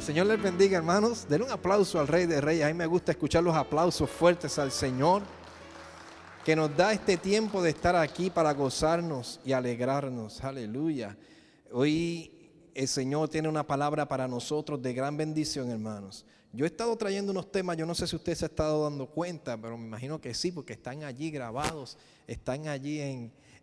El Señor les bendiga, hermanos. Denle un aplauso al Rey de Reyes. A mí me gusta escuchar los aplausos fuertes al Señor, que nos da este tiempo de estar aquí para gozarnos y alegrarnos. Aleluya. Hoy el Señor tiene una palabra para nosotros de gran bendición, hermanos. Yo he estado trayendo unos temas, yo no sé si usted se ha estado dando cuenta, pero me imagino que sí, porque están allí grabados, están allí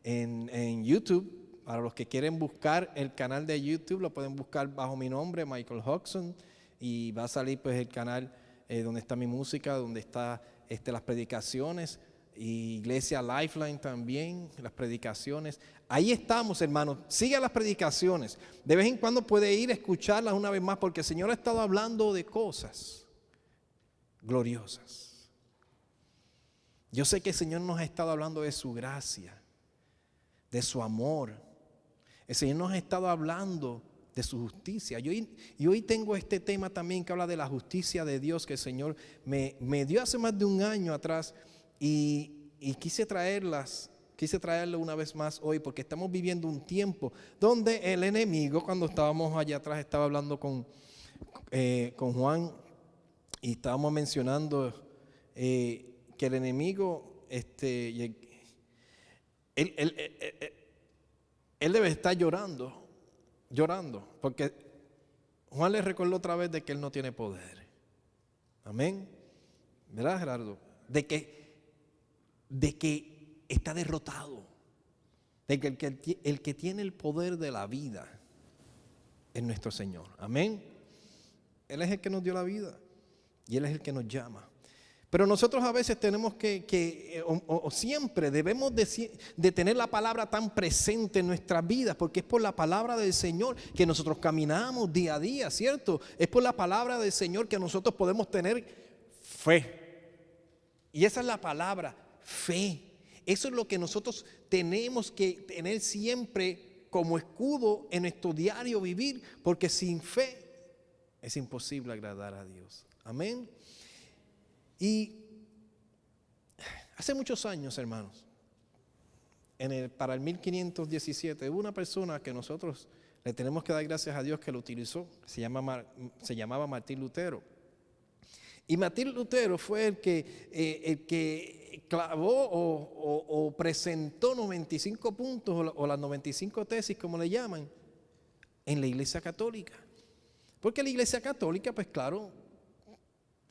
en YouTube. Para los que quieren buscar el canal de YouTube, lo pueden buscar bajo mi nombre, Michael Hodgson, y va a salir pues el canal donde está mi música, donde está las predicaciones, y Iglesia Lifeline también, las predicaciones. Ahí estamos, hermanos. Siga las predicaciones. De vez en cuando puede ir a escucharlas una vez más, porque el Señor ha estado hablando de cosas gloriosas. Yo sé que el Señor nos ha estado hablando de su gracia, de su amor. El Señor nos ha estado hablando de su justicia. Y hoy tengo este tema también que habla de la justicia de Dios, que el Señor me dio hace más de un año atrás, y quise traerlo una vez más hoy, porque estamos viviendo un tiempo donde el enemigo, cuando estábamos allá atrás, estaba hablando con Juan, y estábamos mencionando que el enemigo, él debe estar llorando, porque Juan le recordó otra vez de que él no tiene poder. Amén. ¿Verdad, Gerardo? De que está derrotado. De que el que tiene el poder de la vida es nuestro Señor. Amén. Él es el que nos dio la vida y Él es el que nos llama. Pero nosotros a veces tenemos o siempre debemos de tener la palabra tan presente en nuestras vidas, porque es por la palabra del Señor que nosotros caminamos día a día, ¿cierto? Es por la palabra del Señor que nosotros podemos tener fe. Y esa es la palabra, fe. Eso es lo que nosotros tenemos que tener siempre como escudo en nuestro diario vivir, porque sin fe es imposible agradar a Dios. Amén. Y hace muchos años, hermanos, para el 1517, hubo una persona que nosotros le tenemos que dar gracias a Dios que lo utilizó. Se llamaba Martín Lutero. Y Martín Lutero fue el que clavó o presentó 95 puntos o las 95 tesis, como le llaman, en la Iglesia Católica. Porque la Iglesia Católica, pues claro,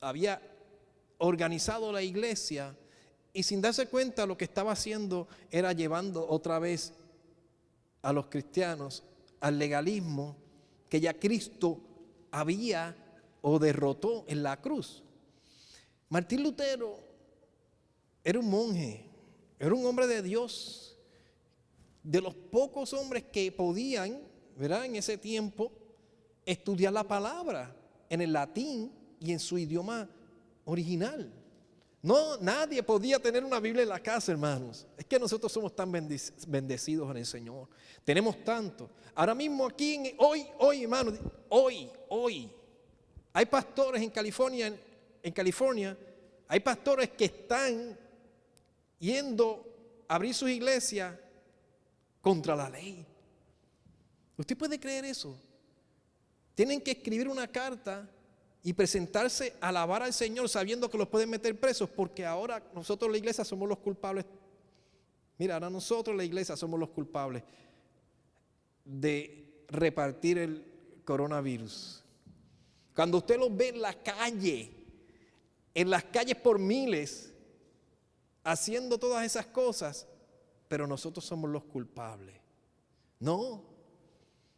había organizado la iglesia, y sin darse cuenta lo que estaba haciendo era llevando otra vez a los cristianos al legalismo que ya Cristo había o derrotó en la cruz. Martín Lutero era un monje, era un hombre de Dios, de los pocos hombres que podían, ¿verdad?, en ese tiempo estudiar la palabra en el latín y en su idioma original. No, nadie podía tener una Biblia en la casa, hermanos. Es que nosotros somos tan bendecidos en el Señor. Tenemos tanto. Ahora mismo aquí, hoy, hermanos, hoy, hay pastores en California, hay pastores que están yendo a abrir sus iglesias contra la ley. ¿Usted puede creer eso? Tienen que escribir una carta y presentarse a alabar al Señor sabiendo que los pueden meter presos, porque ahora nosotros la iglesia somos los culpables. Mira, ahora nosotros la iglesia somos los culpables de repartir el coronavirus. Cuando usted los ve en la calle, en las calles por miles, haciendo todas esas cosas, pero nosotros somos los culpables. No,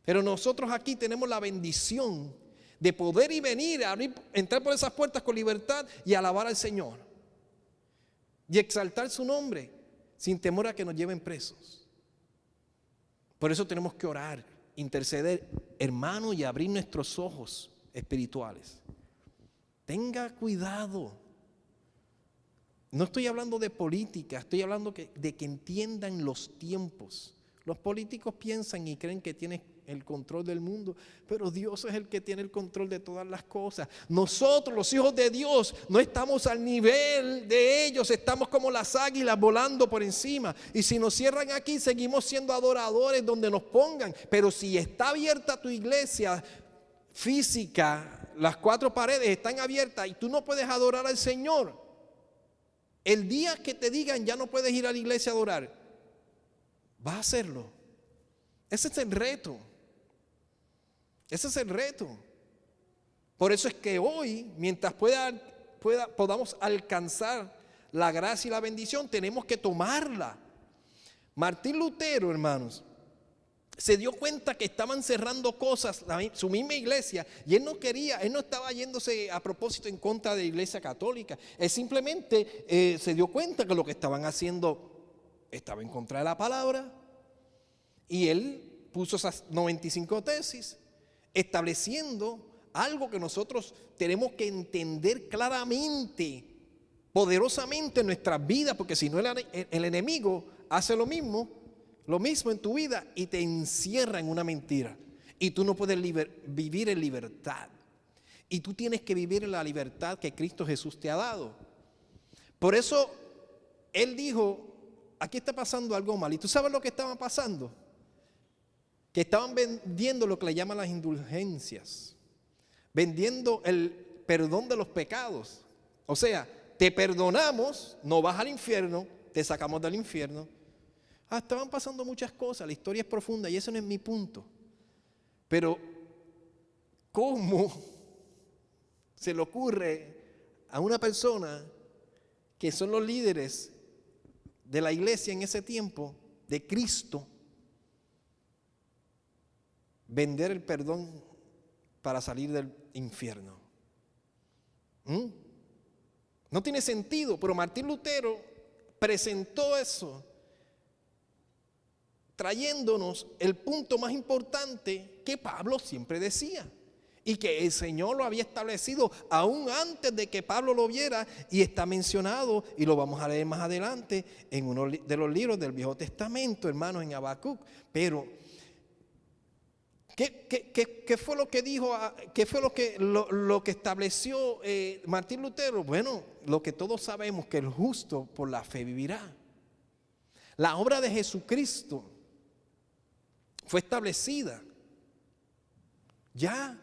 pero nosotros aquí tenemos la bendición de poder y venir, entrar por esas puertas con libertad y alabar al Señor y exaltar su nombre sin temor a que nos lleven presos. Por eso tenemos que orar, interceder, hermano, y abrir nuestros ojos espirituales. Tenga cuidado. No estoy hablando de política, estoy hablando de que entiendan los tiempos. Los políticos piensan y creen que tienen el control del mundo, pero Dios es el que tiene el control de todas las cosas. Nosotros, los hijos de Dios, no estamos al nivel de ellos, estamos como las águilas volando por encima. Y si nos cierran aquí, seguimos siendo adoradores donde nos pongan. Pero si está abierta tu iglesia física, las 4 paredes están abiertas y tú no puedes adorar al Señor, el día que te digan ya no puedes ir a la iglesia a adorar, vas a hacerlo. Ese es el reto. Ese es el reto. Por eso es que hoy, mientras podamos alcanzar la gracia y la bendición, tenemos que tomarla. Martín Lutero, hermanos, se dio cuenta que estaban cerrando cosas, su misma iglesia, y él no estaba yéndose a propósito en contra de la iglesia católica. Él simplemente se dio cuenta que lo que estaban haciendo estaba en contra de la palabra, y él puso esas 95 tesis, estableciendo algo que nosotros tenemos que entender claramente, poderosamente en nuestras vidas, porque si no el enemigo hace lo mismo en tu vida y te encierra en una mentira. Y tú no puedes vivir en libertad. Y tú tienes que vivir en la libertad que Cristo Jesús te ha dado. Por eso Él dijo, aquí está pasando algo mal. ¿Y tú sabes lo que estaba pasando? Que estaban vendiendo lo que le llaman las indulgencias. Vendiendo el perdón de los pecados. O sea, te perdonamos, no vas al infierno, te sacamos del infierno. Estaban pasando muchas cosas, la historia es profunda y ese no es mi punto. Pero, ¿cómo se le ocurre a una persona que son los líderes de la iglesia en ese tiempo, de Cristo, vender el perdón para salir del infierno? No tiene sentido, pero Martín Lutero presentó eso, trayéndonos el punto más importante que Pablo siempre decía y que el Señor lo había establecido aún antes de que Pablo lo viera, y está mencionado y lo vamos a leer más adelante en uno de los libros del Viejo Testamento, hermanos, en Habacuc. Pero ¿qué fue lo que dijo? ¿Qué fue lo que estableció Martín Lutero? Bueno, lo que todos sabemos, que el justo por la fe vivirá. La obra de Jesucristo fue establecida. Ya.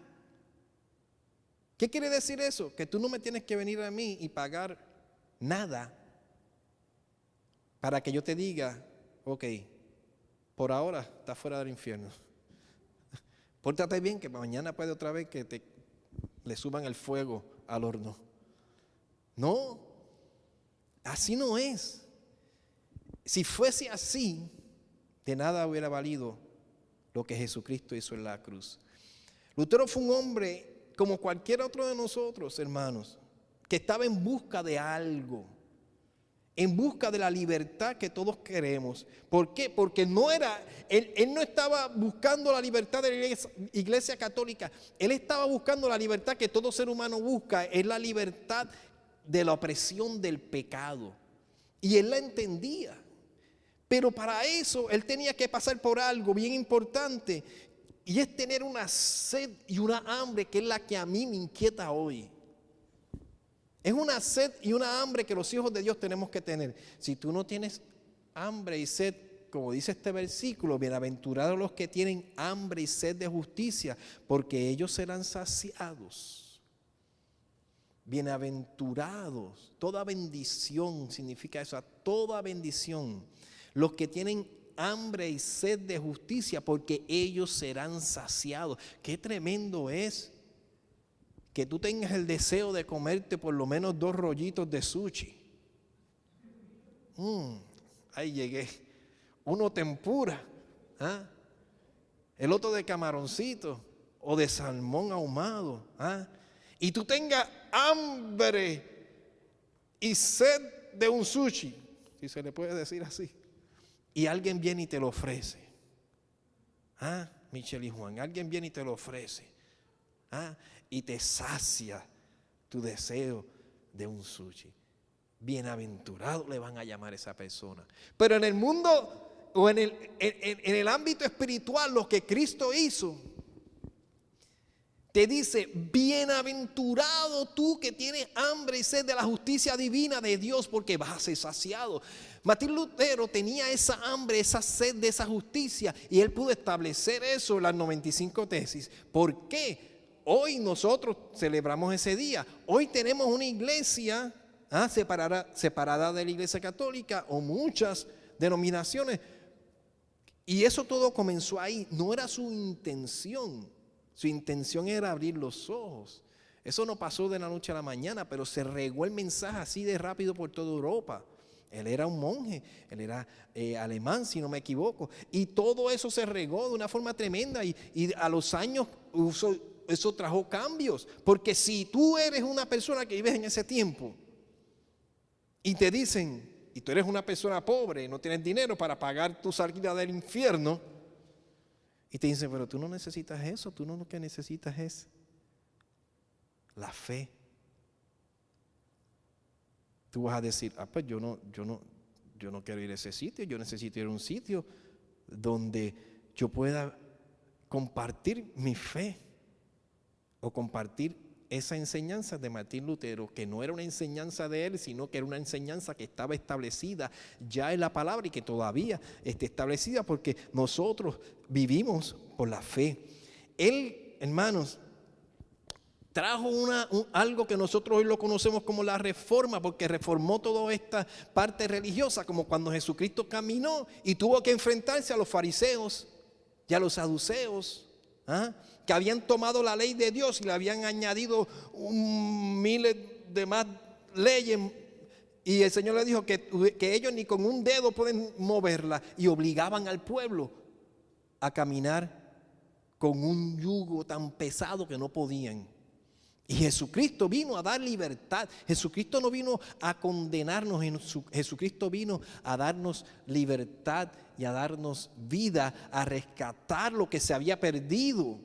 ¿Qué quiere decir eso? Que tú no me tienes que venir a mí y pagar nada para que yo te diga, ok, por ahora estás fuera del infierno. Pórtate bien, que mañana puede otra vez que le suban el fuego al horno. No, así no es. Si fuese así, de nada hubiera valido lo que Jesucristo hizo en la cruz. Lutero fue un hombre como cualquier otro de nosotros, hermanos, que estaba en busca de algo, en busca de la libertad que todos queremos. ¿Por qué? Porque él no estaba buscando la libertad de la iglesia católica, él estaba buscando la libertad que todo ser humano busca, es la libertad de la opresión del pecado. Y él la entendía. Pero para eso él tenía que pasar por algo bien importante, y es tener una sed y una hambre que es la que a mí me inquieta hoy. Es una sed y una hambre que los hijos de Dios tenemos que tener. Si tú no tienes hambre y sed, como dice este versículo, bienaventurados los que tienen hambre y sed de justicia, porque ellos serán saciados. Bienaventurados, toda bendición significa eso, toda bendición. Los que tienen hambre y sed de justicia, porque ellos serán saciados. Qué tremendo es que tú tengas el deseo de comerte por lo menos 2 rollitos de sushi. Ahí llegué. Uno tempura, el otro de camaroncito o de salmón ahumado. Y tú tengas hambre y sed de un sushi, si se le puede decir así. Y alguien viene y te lo ofrece. Michelle y Juan, alguien viene y te lo ofrece. Y te sacia tu deseo de un sushi. Bienaventurado le van a llamar a esa persona. Pero en el mundo o en el ámbito espiritual, lo que Cristo hizo, te dice, bienaventurado tú que tienes hambre y sed de la justicia divina de Dios, porque vas a ser saciado. Martín Lutero tenía esa hambre, esa sed de esa justicia, y él pudo establecer eso en las 95 tesis. ¿Por qué? hoy nosotros celebramos ese día. Hoy tenemos una iglesia separada de la iglesia católica o muchas denominaciones. Y eso todo comenzó ahí. No era su intención. Su intención era abrir los ojos. Eso no pasó de la noche a la mañana, pero se regó el mensaje así de rápido por toda Europa. Él era un monje, él era alemán, si no me equivoco. Y todo eso se regó de una forma tremenda y a los años eso trajo cambios. Porque si tú eres una persona que vives en ese tiempo y te dicen, y tú eres una persona pobre, no tienes dinero para pagar tu salida del infierno, y te dicen, pero tú no necesitas eso, tú no lo que necesitas es la fe. Tú vas a decir, pues yo no quiero ir a ese sitio, yo necesito ir a un sitio donde yo pueda compartir mi fe o compartir esa enseñanza de Martín Lutero, que no era una enseñanza de él, sino que era una enseñanza que estaba establecida ya en la palabra y que todavía está establecida porque nosotros vivimos por la fe. Él, hermanos, trajo algo que nosotros hoy lo conocemos como la reforma, porque reformó toda esta parte religiosa, como cuando Jesucristo caminó y tuvo que enfrentarse a los fariseos y a los saduceos, que habían tomado la ley de Dios y le habían añadido miles de más leyes. Y el Señor le dijo que ellos ni con un dedo pueden moverla, y obligaban al pueblo a caminar con un yugo tan pesado que no podían. Y Jesucristo vino a dar libertad. Jesucristo no vino a condenarnos, Jesucristo vino a darnos libertad y a darnos vida, a rescatar lo que se había perdido.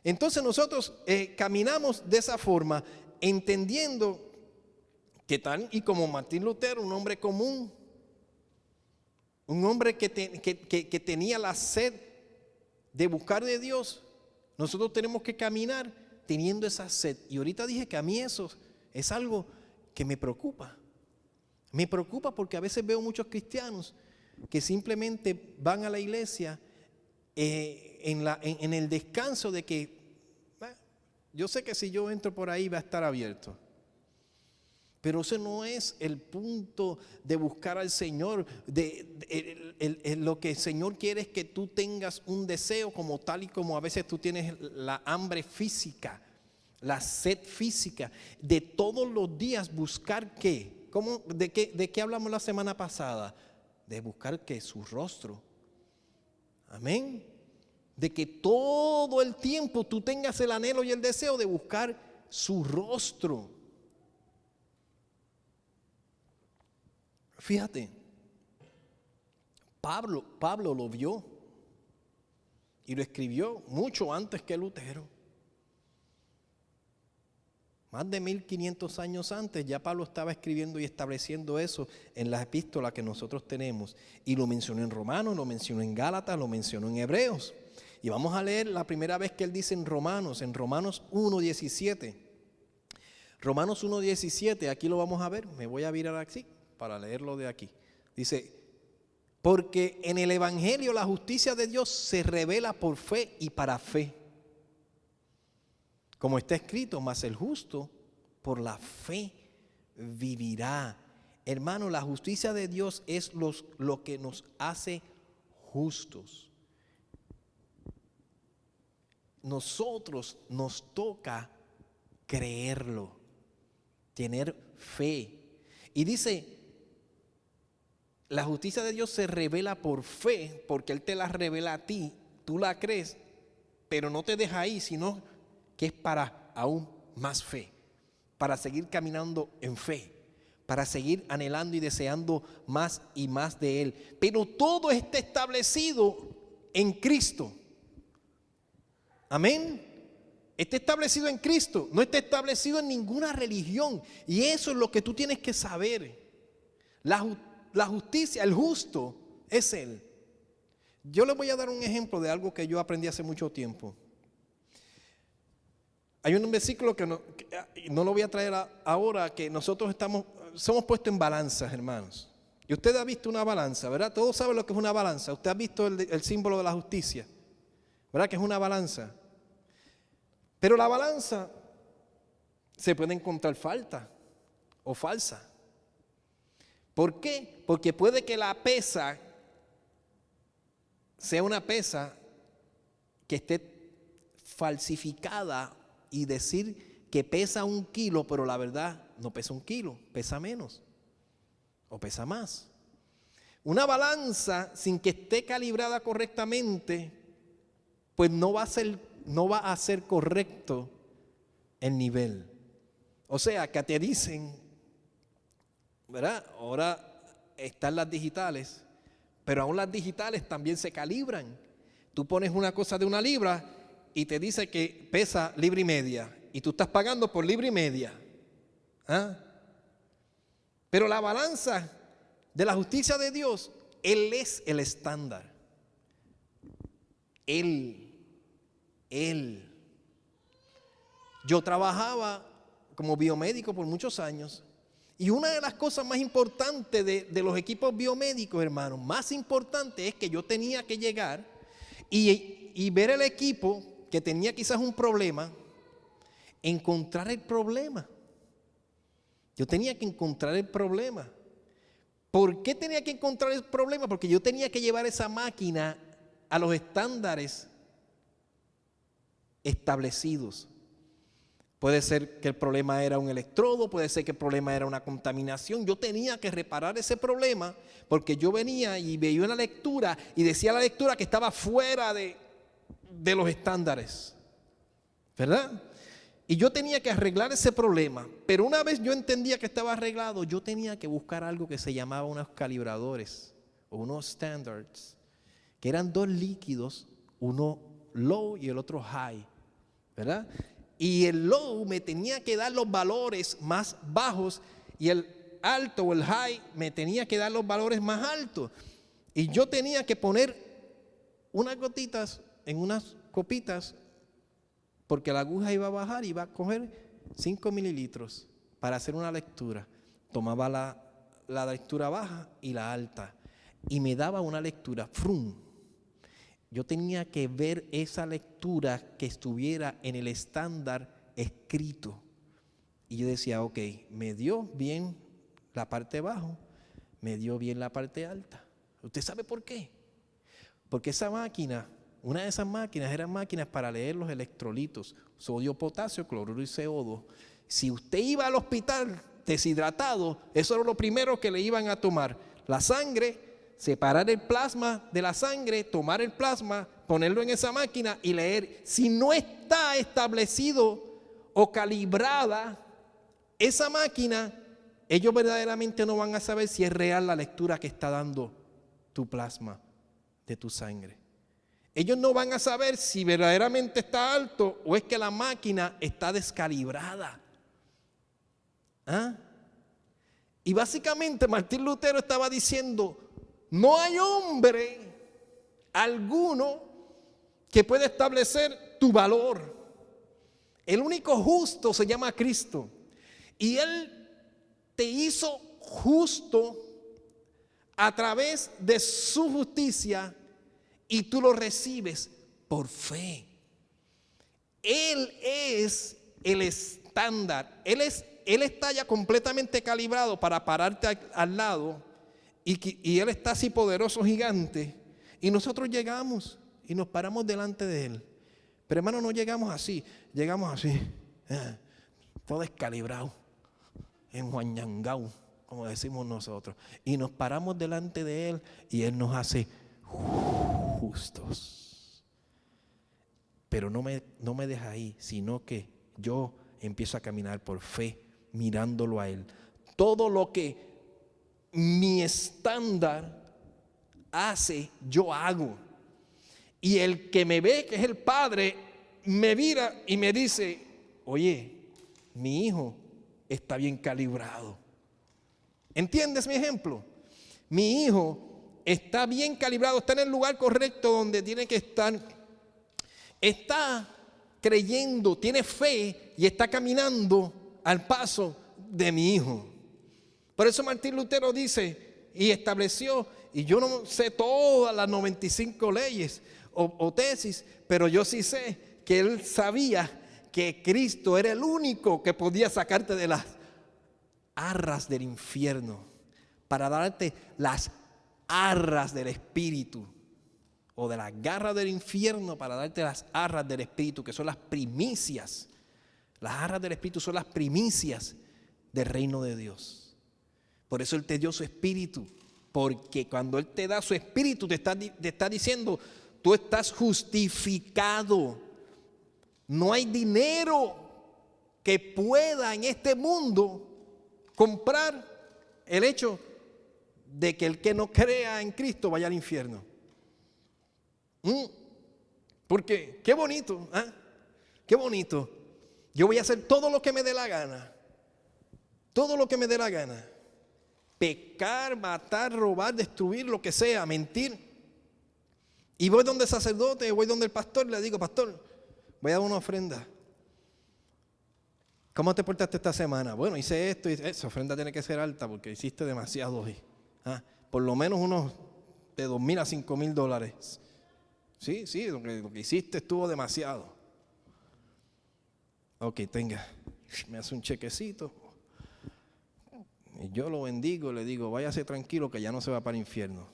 Entonces nosotros caminamos de esa forma, entendiendo que tal y como Martín Lutero, un hombre común, un hombre que tenía la sed de buscar de Dios, nosotros tenemos que caminar teniendo esa sed. Y ahorita dije que a mí eso es algo que me preocupa. Me preocupa porque a veces veo muchos cristianos que simplemente van a la iglesia en el descanso de que yo sé que si yo entro por ahí va a estar abierto. Pero ese no es el punto de buscar al Señor. Lo que el Señor quiere es que tú tengas un deseo como tal y como a veces tú tienes la hambre física, la sed física, de todos los días buscar ¿qué? ¿De qué hablamos la semana pasada? De buscar ¿qué? Su rostro. Amén. De que todo el tiempo tú tengas el anhelo y el deseo de buscar su rostro. Fíjate, Pablo lo vio y lo escribió mucho antes que Lutero. Más de 1500 años antes ya Pablo estaba escribiendo y estableciendo eso en las epístolas que nosotros tenemos. Y lo mencionó en Romanos, lo mencionó en Gálatas, lo mencionó en Hebreos. Y vamos a leer la primera vez que él dice en Romanos 1:17. Romanos 1:17, aquí lo vamos a ver, me voy a virar así para leerlo de aquí. Dice, porque en el Evangelio la justicia de Dios se revela por fe y para fe. Como está escrito, mas el justo por la fe vivirá. Hermano, la justicia de Dios es lo que nos hace justos. Nosotros nos toca creerlo, tener fe. Y dice, la justicia de Dios se revela por fe, porque Él te la revela a ti, tú la crees, pero no te deja ahí, sino que es para aún más fe, para seguir caminando en fe, para seguir anhelando y deseando más y más de Él. Pero todo está establecido en Cristo. Amén. Está establecido en Cristo, no está establecido en ninguna religión. Y eso es lo que tú tienes que saber. La justicia, el justo es Él. Yo les voy a dar un ejemplo de algo que yo aprendí hace mucho tiempo. Hay un versículo que no lo voy a traer ahora, que nosotros somos puestos en balanzas, hermanos. Y usted ha visto una balanza, ¿verdad? Todos saben lo que es una balanza. Usted ha visto el símbolo de la justicia, ¿verdad? Que es una balanza. Pero la balanza se puede encontrar falta o falsa. ¿Por qué? Porque puede que la pesa sea una pesa que esté falsificada y decir que pesa 1 kilo, pero la verdad no pesa 1 kilo, pesa menos o pesa más. Una balanza sin que esté calibrada correctamente, pues no va a ser correcto el nivel. O sea, que te dicen, ¿verdad? Ahora están las digitales, pero aún las digitales también se calibran. Tú pones una cosa de 1 libra y te dice que pesa 1,5 libras y tú estás pagando por 1,5 libras. ¿Ah? Pero la balanza de la justicia de Dios, Él es el estándar. Él. Yo trabajaba como biomédico por muchos años y una de las cosas más importantes de los equipos biomédicos, hermanos, más importante es que yo tenía que llegar y ver el equipo que tenía quizás un problema, encontrar el problema. Yo tenía que encontrar el problema. ¿Por qué tenía que encontrar el problema? Porque yo tenía que llevar esa máquina a los estándares establecidos. Puede ser que el problema era un electrodo, puede ser que el problema era una contaminación. Yo tenía que reparar ese problema porque yo venía y veía una lectura y decía la lectura que estaba fuera de los estándares, ¿verdad? Y yo tenía que arreglar ese problema, pero una vez yo entendía que estaba arreglado, yo tenía que buscar algo que se llamaba unos calibradores o unos standards, que eran 2 líquidos, uno low y el otro high, ¿verdad? Y el low me tenía que dar los valores más bajos y el alto o el high me tenía que dar los valores más altos. Y yo tenía que poner unas gotitas en unas copitas porque la aguja iba a bajar y iba a coger 5 mililitros para hacer una lectura. Tomaba la lectura baja y la alta y me daba una lectura, ¡frum! Yo tenía que ver esa lectura que estuviera en el estándar escrito. Y yo decía, ok, me dio bien la parte baja, me dio bien la parte alta. ¿Usted sabe por qué? Porque esa máquina, una de esas máquinas eran máquinas para leer los electrolitos, sodio, potasio, cloruro y CO2. Si usted iba al hospital deshidratado, eso era lo primero que le iban a tomar. La sangre, separar el plasma de la sangre, tomar el plasma, ponerlo en esa máquina y leer. Si no está establecido o calibrada esa máquina, ellos verdaderamente no van a saber si es real la lectura que está dando tu plasma de tu sangre. Ellos no van a saber si verdaderamente está alto o es que la máquina está descalibrada. ¿Ah? Y básicamente Martín Lutero estaba diciendo, no hay hombre alguno que pueda establecer tu valor. El único justo se llama Cristo. Y Él te hizo justo a través de su justicia y tú lo recibes por fe. Él es el estándar. Él está ya completamente calibrado para pararte al lado y Él está así poderoso, gigante. Y nosotros llegamos y nos paramos delante de Él. Pero hermano, no llegamos así. Llegamos así, todo descalibrado, enjuañangao, como decimos nosotros. Y nos paramos delante de Él y Él nos hace justos. Pero no me deja ahí, sino que yo empiezo a caminar por fe, mirándolo a Él. Todo lo que mi estándar hace, yo hago. Y el que me ve, que es el Padre, me mira y me dice, oye, mi hijo está bien calibrado. ¿Entiendes mi ejemplo? Mi hijo está bien calibrado, está en el lugar correcto donde tiene que estar. Está creyendo, tiene fe y está caminando al paso de mi hijo. Por eso Martín Lutero dice y estableció, y yo no sé todas las 95 leyes o tesis, pero yo sí sé que él sabía que Cristo era el único que podía sacarte de las arras del infierno, para darte las arras del Espíritu, o de las garras del infierno para darte las arras del Espíritu, que son las primicias. Las arras del Espíritu son las primicias del reino de Dios. Por eso Él te dio su Espíritu, porque cuando Él te da su Espíritu te está diciendo, tú estás justificado. No hay dinero que pueda en este mundo comprar el hecho de que el que no crea en Cristo vaya al infierno. Porque qué bonito, ¿eh? Qué bonito. Yo voy a hacer todo lo que me dé la gana. Todo lo que me dé la gana. Pecar, matar, robar, destruir, lo que sea, mentir. Y voy donde el sacerdote, voy donde el pastor, le digo, pastor, voy a dar una ofrenda. ¿Cómo te portaste esta semana? Bueno, hice esto y esa ofrenda tiene que ser alta porque hiciste demasiado hoy. Por lo menos unos de $2,000 a $5,000. Sí, lo que hiciste estuvo demasiado. Ok, tenga, me hace un chequecito. Y yo lo bendigo, le digo, váyase tranquilo que ya no se va para el infierno.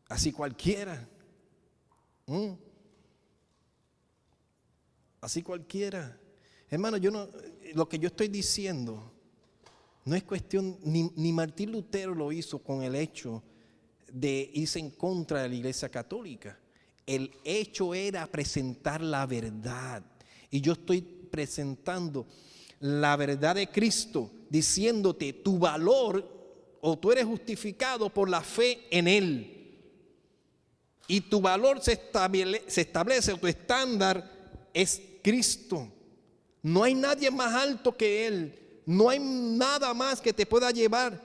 Así cualquiera. Así cualquiera. Hermano, lo que yo estoy diciendo no es cuestión, ni Martín Lutero lo hizo con el hecho de irse en contra de la Iglesia Católica. El hecho era presentar la verdad. Y yo estoy presentando la verdad de Cristo, diciéndote tu valor, o tú eres justificado por la fe en Él. Y tu valor se establece, o tu estándar es Cristo. No hay nadie más alto que Él. No hay nada más que te pueda llevar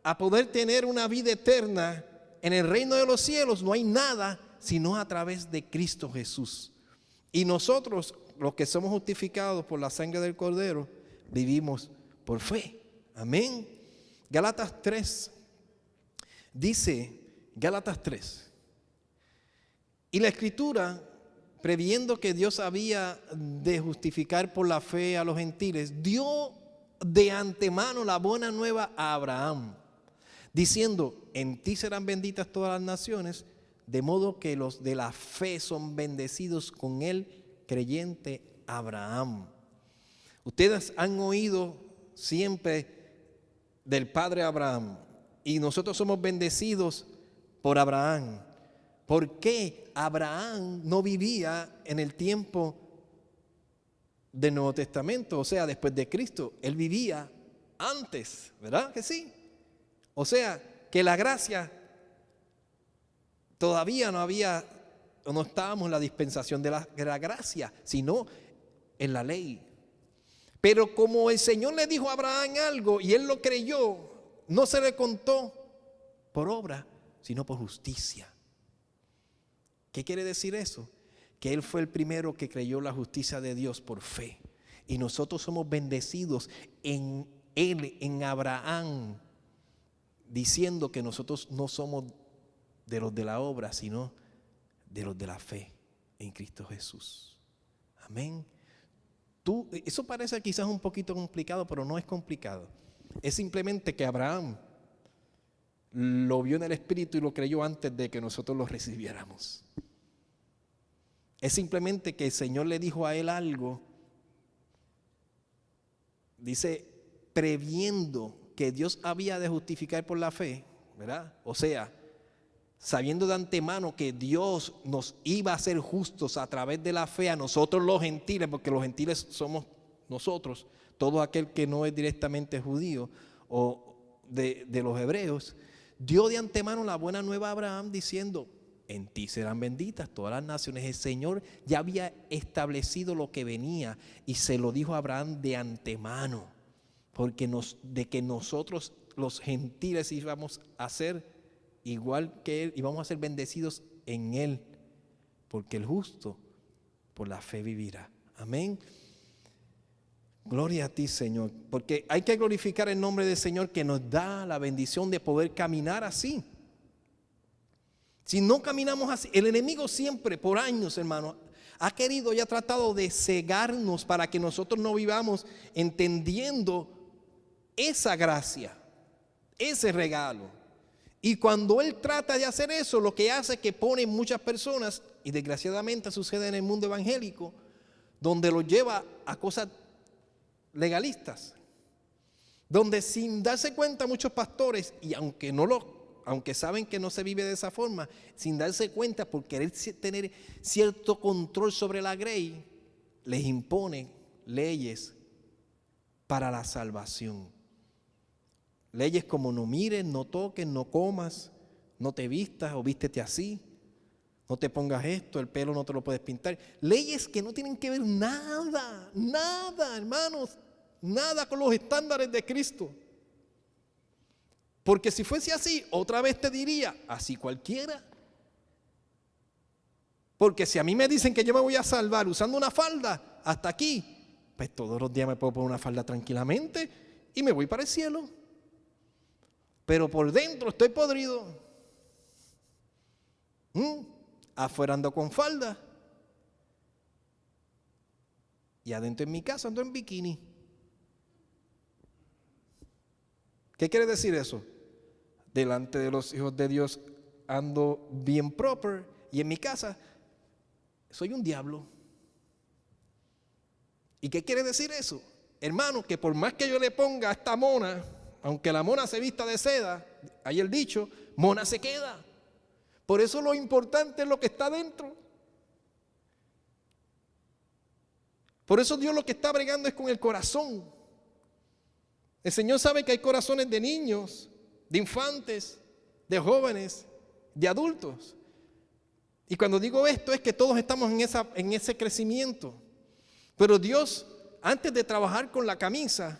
a poder tener una vida eterna en el reino de los cielos. No hay nada sino a través de Cristo Jesús. Y nosotros, los que somos justificados por la sangre del Cordero, vivimos por fe. Amén. Gálatas 3 dice, Gálatas 3, y la Escritura, previendo que Dios había de justificar por la fe a los gentiles, dio de antemano la buena nueva a Abraham, diciendo, en ti serán benditas todas las naciones, de modo que los de la fe son bendecidos con el creyente Abraham. Ustedes han oído siempre del padre Abraham, y nosotros somos bendecidos por Abraham. ¿Por qué Abraham no vivía en el tiempo del Nuevo Testamento? O sea, después de Cristo. Él vivía antes, ¿verdad que sí? O sea, que la gracia todavía no había, o no estábamos en la dispensación de la gracia, sino en la ley. Pero como el Señor le dijo a Abraham algo y él lo creyó, no se le contó por obra, sino por justicia. ¿Qué quiere decir eso? Que él fue el primero que creyó la justicia de Dios por fe. Y nosotros somos bendecidos en él, en Abraham, diciendo que nosotros no somos de los de la obra, sino de los de la fe en Cristo Jesús. Amén. Eso parece quizás un poquito complicado, pero no es complicado. Es simplemente que Abraham lo vio en el Espíritu y lo creyó antes de que nosotros lo recibiéramos. Es simplemente que el Señor le dijo a él algo. Dice, previendo que Dios había de justificar por la fe, ¿verdad? O sea, sabiendo de antemano que Dios nos iba a hacer justos a través de la fe a nosotros los gentiles, porque los gentiles somos nosotros, todo aquel que no es directamente judío o de los hebreos, dio de antemano la buena nueva a Abraham diciendo, en ti serán benditas todas las naciones. El Señor ya había establecido lo que venía y se lo dijo a Abraham de antemano, porque de que nosotros los gentiles íbamos a ser igual que Él y vamos a ser bendecidos en Él, porque el justo por la fe vivirá. Amén. Gloria a ti, Señor, porque hay que glorificar el nombre del Señor que nos da la bendición de poder caminar así. Si no caminamos así, el enemigo siempre, por años, hermano, ha querido y ha tratado de cegarnos para que nosotros no vivamos entendiendo esa gracia, ese regalo. Y cuando Él trata de hacer eso, lo que hace es que pone muchas personas, y desgraciadamente sucede en el mundo evangélico, donde los lleva a cosas legalistas, donde sin darse cuenta muchos pastores, y aunque saben que no se vive de esa forma, sin darse cuenta por querer tener cierto control sobre la grey, les impone leyes para la salvación. Leyes como no mires, no toques, no comas, no te vistas o vístete así, no te pongas esto, el pelo no te lo puedes pintar. Leyes que no tienen que ver nada, hermanos, nada con los estándares de Cristo. Porque si fuese así, otra vez te diría, así cualquiera. Porque si a mí me dicen que yo me voy a salvar usando una falda hasta aquí, pues todos los días me puedo poner una falda tranquilamente y me voy para el cielo. Pero por dentro estoy podrido. Afuera ando con falda. Y adentro en mi casa ando en bikini. ¿Qué quiere decir eso? Delante de los hijos de Dios ando bien proper y en mi casa soy un diablo. ¿Y qué quiere decir eso? Hermano, que por más que yo le ponga a esta mona, aunque la mona se vista de seda, hay el dicho, mona se queda. Por eso lo importante es lo que está dentro. Por eso Dios lo que está bregando es con el corazón. El Señor sabe que hay corazones de niños, de infantes, de jóvenes, de adultos. Y cuando digo esto es que todos estamos en ese crecimiento. Pero Dios, antes de trabajar con la camisa,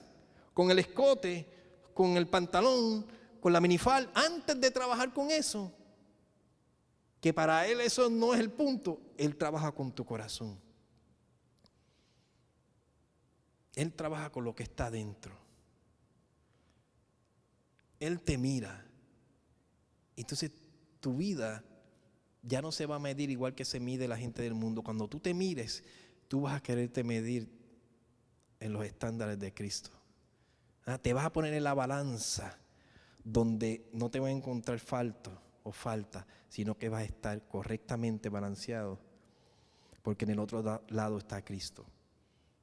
con el escote, con el pantalón, con la minifalda, antes de trabajar con eso, que para Él eso no es el punto, Él trabaja con tu corazón. Él trabaja con lo que está dentro. Él te mira. Entonces tu vida ya no se va a medir igual que se mide la gente del mundo. Cuando tú te mires, tú vas a quererte medir en los estándares de Cristo. Te vas a poner en la balanza donde no te va a encontrar falta, sino que vas a estar correctamente balanceado, porque en el otro lado está Cristo.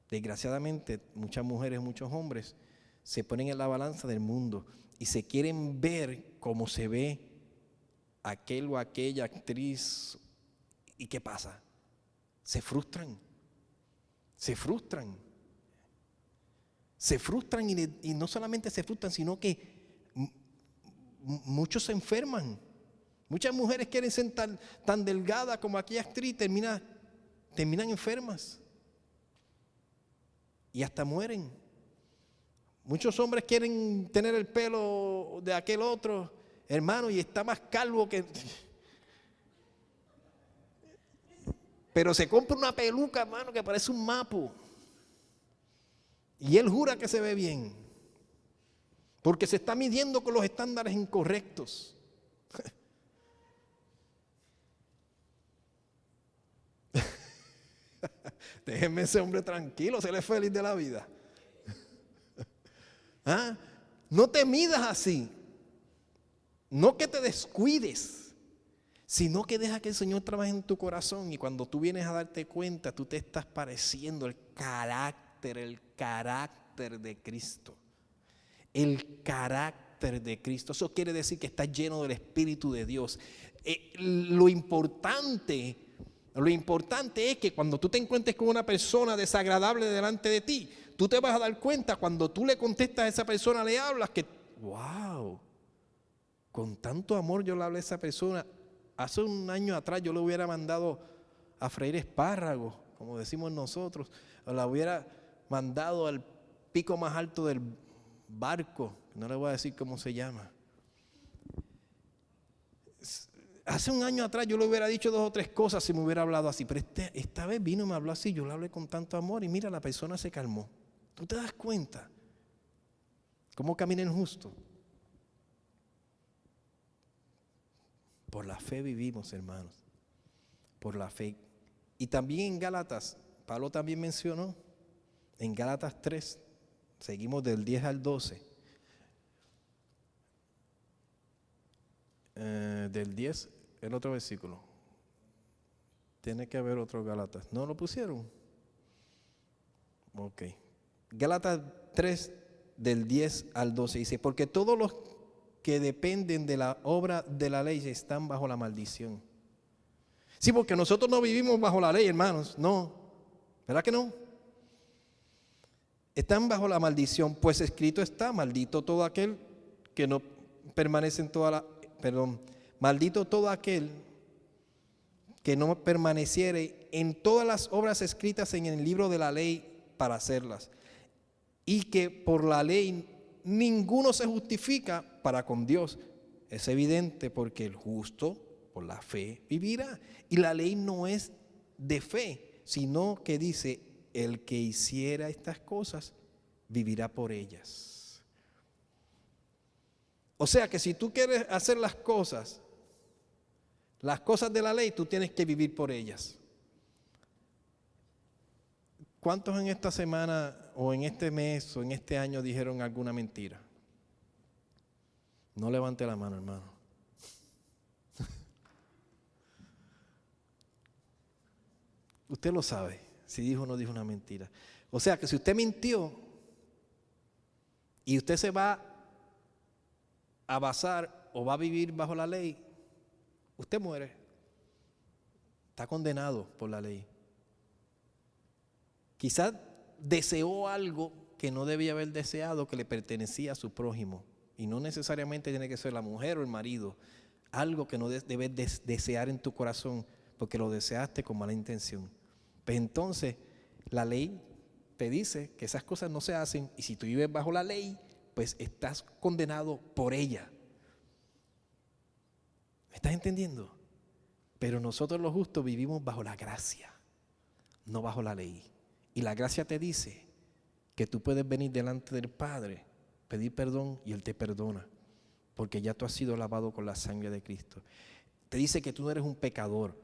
Desgraciadamente, muchas mujeres, muchos hombres se ponen en la balanza del mundo y se quieren ver como se ve aquel o aquella actriz. ¿Y qué pasa? Se frustran y no solamente se frustran, sino que muchos se enferman. Muchas mujeres quieren ser tan delgadas como aquella actriz, terminan enfermas y hasta mueren. Muchos hombres quieren tener el pelo de aquel otro, hermano, y está más calvo que... Pero se compra una peluca, hermano, que parece un mapo. Y él jura que se ve bien, porque se está midiendo con los estándares incorrectos. Déjenme ese hombre tranquilo, se le es feliz de la vida. No te midas así. No que te descuides, sino que deja que el Señor trabaje en tu corazón. Y cuando tú vienes a darte cuenta, tú te estás pareciendo el carácter de Cristo. El carácter de Cristo. Eso quiere decir que estás lleno del Espíritu de Dios. Lo importante es que cuando tú te encuentres con una persona desagradable delante de ti, tú te vas a dar cuenta cuando tú le contestas a esa persona, le hablas, que wow, con tanto amor yo le hablé a esa persona. Hace un año atrás yo le hubiera mandado a freír espárragos, como decimos nosotros, o la hubiera mandado al pico más alto del barco, no le voy a decir cómo se llama. Hace un año atrás yo le hubiera dicho 2 o 3 cosas si me hubiera hablado así, pero esta vez vino y me habló así, yo le hablé con tanto amor y mira, la persona se calmó. ¿Tú te das cuenta cómo camina el justo? Por la fe vivimos, hermanos, por la fe. Y también en Gálatas, Pablo también mencionó, en Gálatas 3, seguimos del 10 al 12. Del 10, el otro versículo. Tiene que haber otro Gálatas. ¿No lo pusieron? Ok. Gálatas 3, del 10 al 12, dice, porque todos los que dependen de la obra de la ley están bajo la maldición. Sí, porque nosotros no vivimos bajo la ley, hermanos, no. ¿Verdad que no? Están bajo la maldición, pues escrito está, maldito todo aquel que no permanece en toda la... maldito todo aquel que no permaneciere en todas las obras escritas en el libro de la ley para hacerlas. Y que por la ley ninguno se justifica para con Dios. Es evidente porque el justo por la fe vivirá. Y la ley no es de fe, sino que dice, el que hiciera estas cosas vivirá por ellas. O sea que si tú quieres hacer las cosas de la ley, tú tienes que vivir por ellas. ¿Cuántos en esta semana o en este mes o en este año dijeron alguna mentira? No levante la mano, hermano. Usted lo sabe, si dijo o no dijo una mentira. O sea que si usted mintió y usted se va a basar o va a vivir bajo la ley, usted muere. Está condenado por la ley. Quizás deseó algo que no debía haber deseado, que le pertenecía a su prójimo. Y no necesariamente tiene que ser la mujer o el marido. Algo que no debes desear en tu corazón porque lo deseaste con mala intención. Pues entonces la ley te dice que esas cosas no se hacen, y si tú vives bajo la ley, pues estás condenado por ella. ¿Me estás entendiendo? Pero nosotros los justos vivimos bajo la gracia, no bajo la ley. Y la gracia te dice que tú puedes venir delante del Padre, pedir perdón y Él te perdona, porque ya tú has sido lavado con la sangre de Cristo. Te dice que tú no eres un pecador,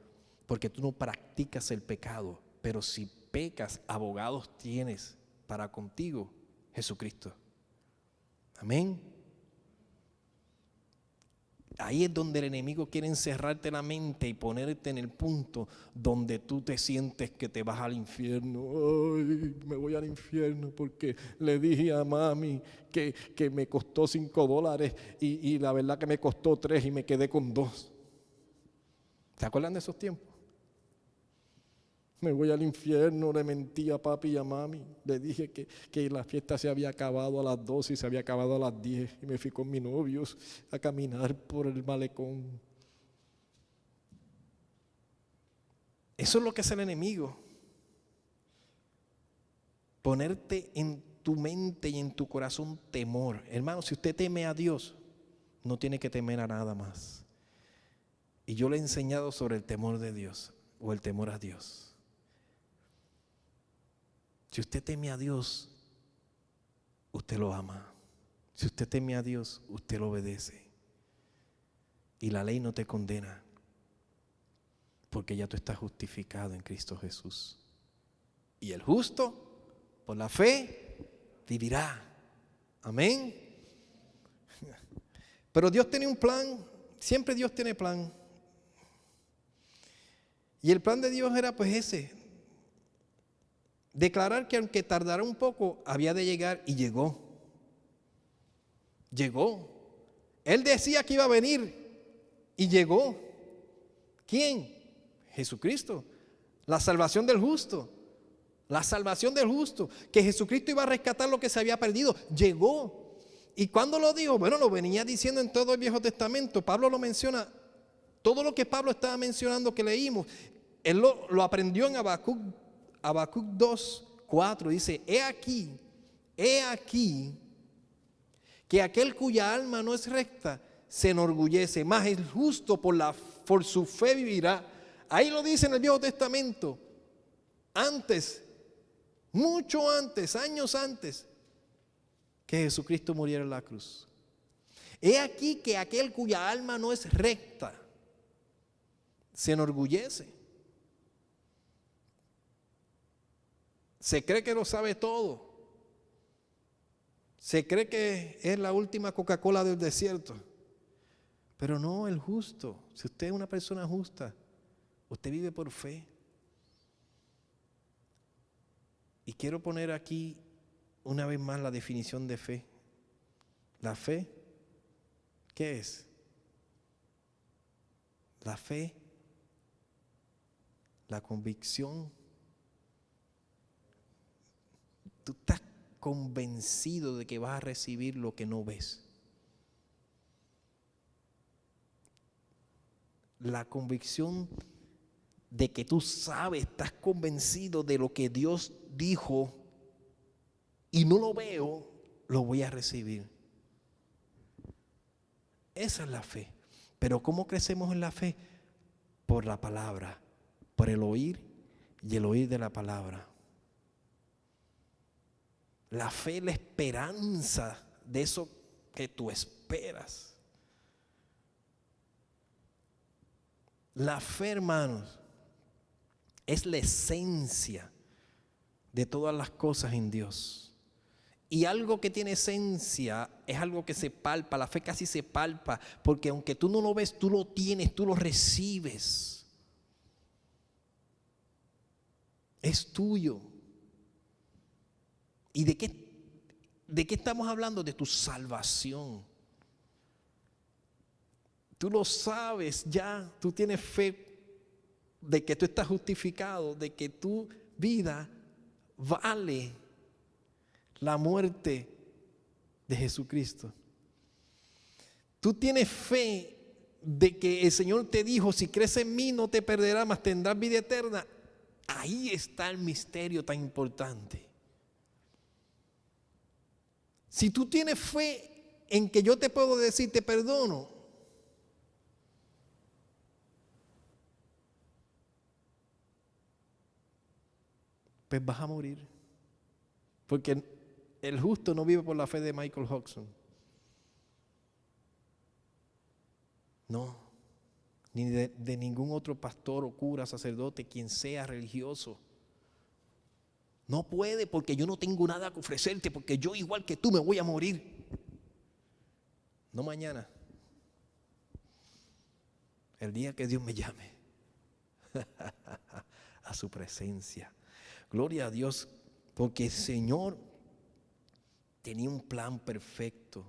porque tú no practicas el pecado, pero si pecas, abogados tienes para contigo, Jesucristo. Amén. Ahí es donde el enemigo quiere encerrarte la mente y ponerte en el punto donde tú te sientes que te vas al infierno. Ay, me voy al infierno porque le dije a mami que me costó $5 y la verdad que me costó 3 y me quedé con 2. ¿Se acuerdan de esos tiempos? Me voy al infierno, le mentí a papi y a mami. Le dije que la fiesta se había acabado a las 12 y se había acabado a las 10. Y me fui con mis novios a caminar por el malecón. Eso es lo que es el enemigo. Ponerte en tu mente y en tu corazón temor. Hermano, si usted teme a Dios, no tiene que temer a nada más. Y yo le he enseñado sobre el temor de Dios o el temor a Dios. Si usted teme a Dios, usted lo ama. Si usted teme a Dios, usted lo obedece. Y la ley no te condena, porque ya tú estás justificado en Cristo Jesús. Y el justo, por la fe, vivirá. Amén. Pero Dios tiene un plan. Siempre Dios tiene plan. Y el plan de Dios era pues ese. Declarar que aunque tardara un poco, había de llegar, y llegó. Llegó. Él decía que iba a venir y llegó. ¿Quién? Jesucristo. La salvación del justo. La salvación del justo. Que Jesucristo iba a rescatar lo que se había perdido. Llegó. ¿Y cuándo lo dijo? Bueno, lo venía diciendo en todo el Viejo Testamento. Pablo lo menciona. Todo lo que Pablo estaba mencionando que leímos, él lo aprendió en Habacuc 2:4, dice, he aquí, que aquel cuya alma no es recta se enorgullece, mas el justo por su fe vivirá. Ahí lo dice en el Viejo Testamento, antes, mucho antes, años antes que Jesucristo muriera en la cruz. He aquí que aquel cuya alma no es recta se enorgullece. Se cree que lo sabe todo. Se cree que es la última Coca-Cola del desierto. Pero no, el justo. Si usted es una persona justa, usted vive por fe. Y quiero poner aquí una vez más la definición de fe. La fe, ¿qué es? La fe, la convicción. Tú estás convencido de que vas a recibir lo que no ves. La convicción de que tú sabes, estás convencido de lo que Dios dijo y no lo veo, lo voy a recibir. Esa es la fe. Pero ¿cómo crecemos en la fe? Por la palabra, por el oír y el oír de la palabra. La fe es la esperanza de eso que tú esperas. La fe, hermanos, es la esencia de todas las cosas en Dios. Y algo que tiene esencia es algo que se palpa. La fe casi se palpa, porque aunque tú no lo ves, tú lo tienes, tú lo recibes. Es tuyo. ¿Y de qué estamos hablando? De tu salvación. Tú lo sabes ya, tú tienes fe de que tú estás justificado, de que tu vida vale la muerte de Jesucristo. Tú tienes fe de que el Señor te dijo, si crees en mí no te perderás, mas tendrás vida eterna. Ahí está el misterio tan importante. Si tú tienes fe en que yo te puedo decir te perdono, pues vas a morir. Porque el justo no vive por la fe de Michael Hodgson. No, ni de ningún otro pastor o cura, sacerdote, quien sea religioso. No puede, porque yo no tengo nada que ofrecerte, porque yo igual que tú me voy a morir. No mañana. El día que Dios me llame a su presencia. Gloria a Dios, porque el Señor tenía un plan perfecto,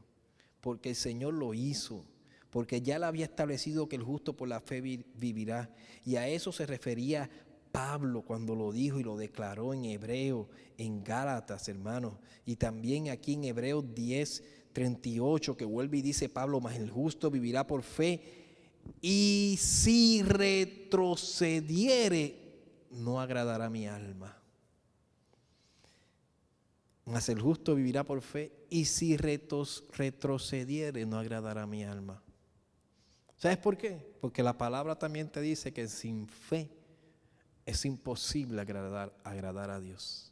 porque el Señor lo hizo, porque ya le había establecido que el justo por la fe vivirá. Y a eso se refería Pablo cuando lo dijo y lo declaró en Hebreo, en Gálatas, hermanos, y también aquí en Hebreos 10:38, que vuelve y dice Pablo, mas el justo vivirá por fe, y si retrocediere, no agradará mi alma. Mas el justo vivirá por fe, y si retrocediere, no agradará mi alma. ¿Sabes por qué? Porque la palabra también te dice que sin fe es imposible agradar a Dios.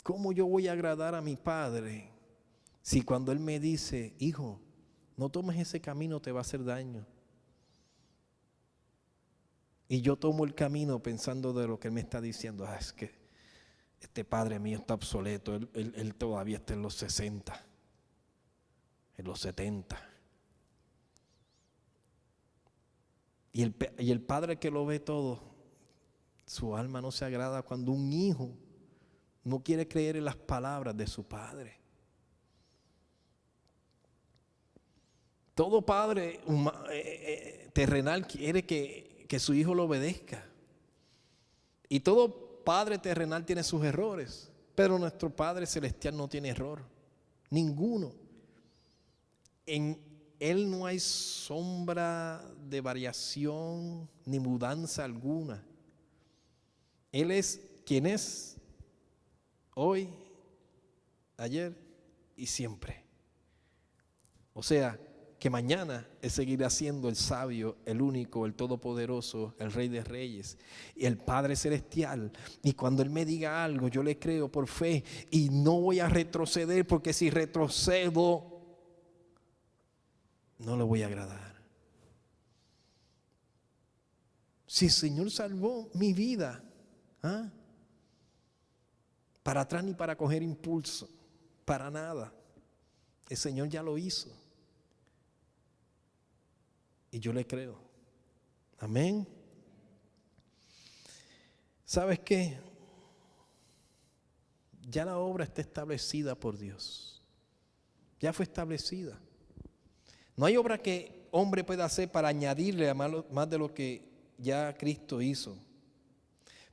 ¿Cómo yo voy a agradar a mi Padre si cuando Él me dice, hijo, no tomes ese camino, te va a hacer daño? Y yo tomo el camino pensando de lo que Él me está diciendo. Es que este padre mío está obsoleto, él todavía está en los 60, en los 70. Y el padre que lo ve todo, su alma no se agrada cuando un hijo no quiere creer en las palabras de su padre. Todo padre terrenal quiere que su hijo lo obedezca. Y todo padre terrenal tiene sus errores, pero nuestro Padre Celestial no tiene error, ninguno. En Él no hay sombra de variación ni mudanza alguna. Él es quien es hoy, ayer y siempre. O sea, que mañana Él seguirá siendo el sabio, el único, el todopoderoso, el Rey de Reyes y el Padre Celestial. Y cuando Él me diga algo, yo le creo por fe y no voy a retroceder, porque si retrocedo, no le voy a agradar. Si el Señor salvó mi vida, ¿ah? Para atrás ni para coger impulso, para nada. El Señor ya lo hizo. Y yo le creo. Amén. ¿Sabes qué? Ya la obra está establecida por Dios. Ya fue establecida. No hay obra que hombre pueda hacer para añadirle a más de lo que ya Cristo hizo.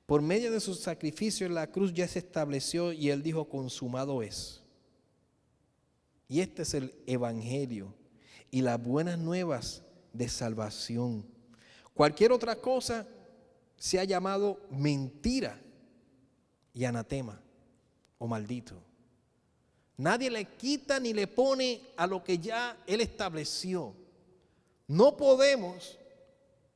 Por medio de su sacrificio en la cruz ya se estableció y Él dijo: consumado es. Y este es el evangelio y las buenas nuevas de salvación. Cualquier otra cosa se ha llamado mentira y anatema o maldito. Nadie le quita ni le pone a lo que ya Él estableció. No podemos,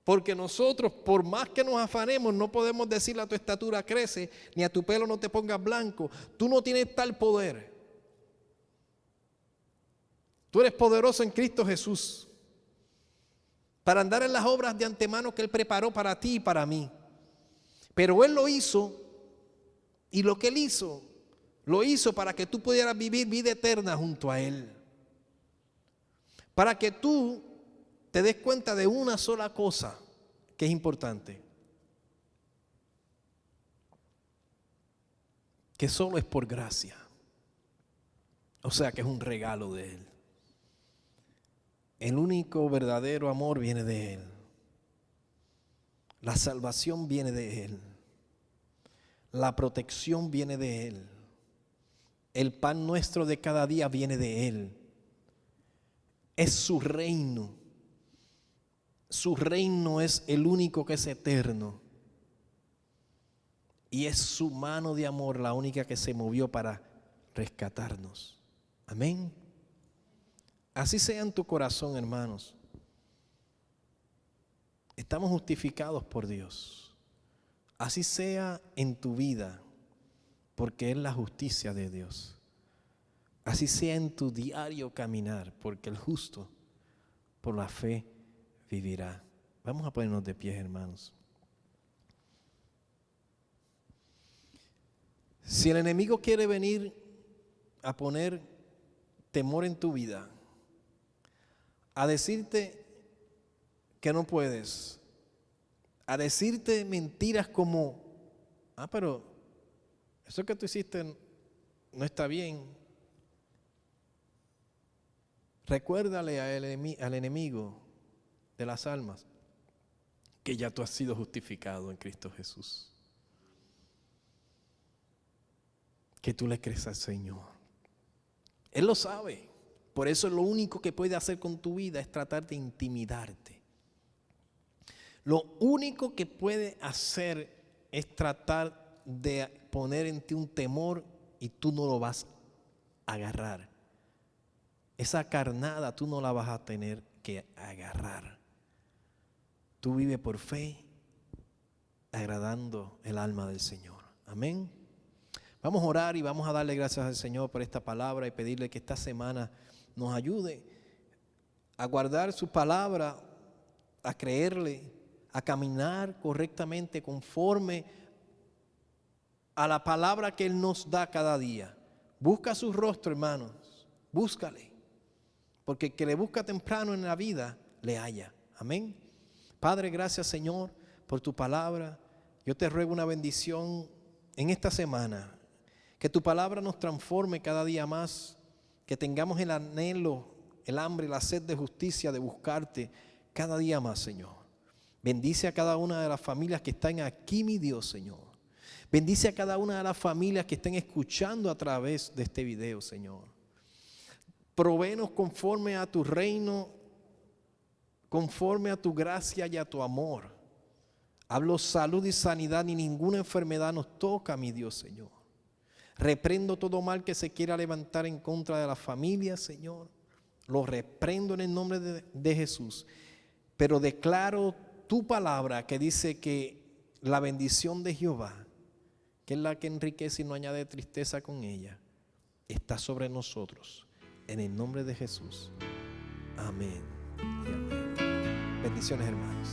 porque nosotros, por más que nos afanemos, no podemos decirle a tu estatura crece, ni a tu pelo no te pongas blanco. Tú no tienes tal poder. Tú eres poderoso en Cristo Jesús para andar en las obras de antemano que Él preparó para ti y para mí. Pero Él lo hizo, y lo que Él hizo, lo hizo para que tú pudieras vivir vida eterna junto a Él. Para que tú te des cuenta de una sola cosa que es importante: que solo es por gracia. O sea que es un regalo de Él. El único verdadero amor viene de Él. La salvación viene de Él. La protección viene de Él. El pan nuestro de cada día viene de Él. Es su reino. Su reino es el único que es eterno. Y es su mano de amor la única que se movió para rescatarnos. Amén. Así sea en tu corazón, hermanos. Estamos justificados por Dios. Así sea en tu vida, porque es la justicia de Dios. Así sea en tu diario caminar, porque el justo por la fe vivirá. Vamos a ponernos de pie, hermanos. Si el enemigo quiere venir a poner temor en tu vida, a decirte que no puedes, a decirte mentiras como: pero eso que tú hiciste no está bien. Recuérdale al enemigo de las almas que ya tú has sido justificado en Cristo Jesús. Que tú le crees al Señor. Él lo sabe. Por eso lo único que puede hacer con tu vida es tratar de intimidarte. Lo único que puede hacer es tratar de poner en ti un temor y tú no lo vas a agarrar. Esa carnada tú no la vas a tener que agarrar. Tú vives por fe, agradando el alma del Señor. Amén. Vamos a orar y vamos a darle gracias al Señor por esta palabra y pedirle que esta semana nos ayude a guardar su palabra, a creerle, a caminar correctamente conforme a la palabra que Él nos da cada día. Busca su rostro, hermanos, búscale, porque el que le busca temprano en la vida, le halla. Amén. Padre, gracias, Señor, por tu palabra. Yo te ruego una bendición en esta semana, que tu palabra nos transforme cada día más, que tengamos el anhelo, el hambre, la sed de justicia, de buscarte cada día más, Señor. Bendice a cada una de las familias que están aquí, mi Dios, Señor. Bendice a cada una de las familias que estén escuchando a través de este video, Señor. Provéenos conforme a tu reino, conforme a tu gracia y a tu amor. Hablo salud y sanidad, y ninguna enfermedad nos toca, mi Dios, Señor. Reprendo todo mal que se quiera levantar en contra de la familia, Señor. Lo reprendo en el nombre de Jesús. Pero declaro tu palabra que dice que la bendición de Jehová, que es la que enriquece y no añade tristeza con ella, está sobre nosotros. En el nombre de Jesús. Amén y amén. Bendiciones, hermanos.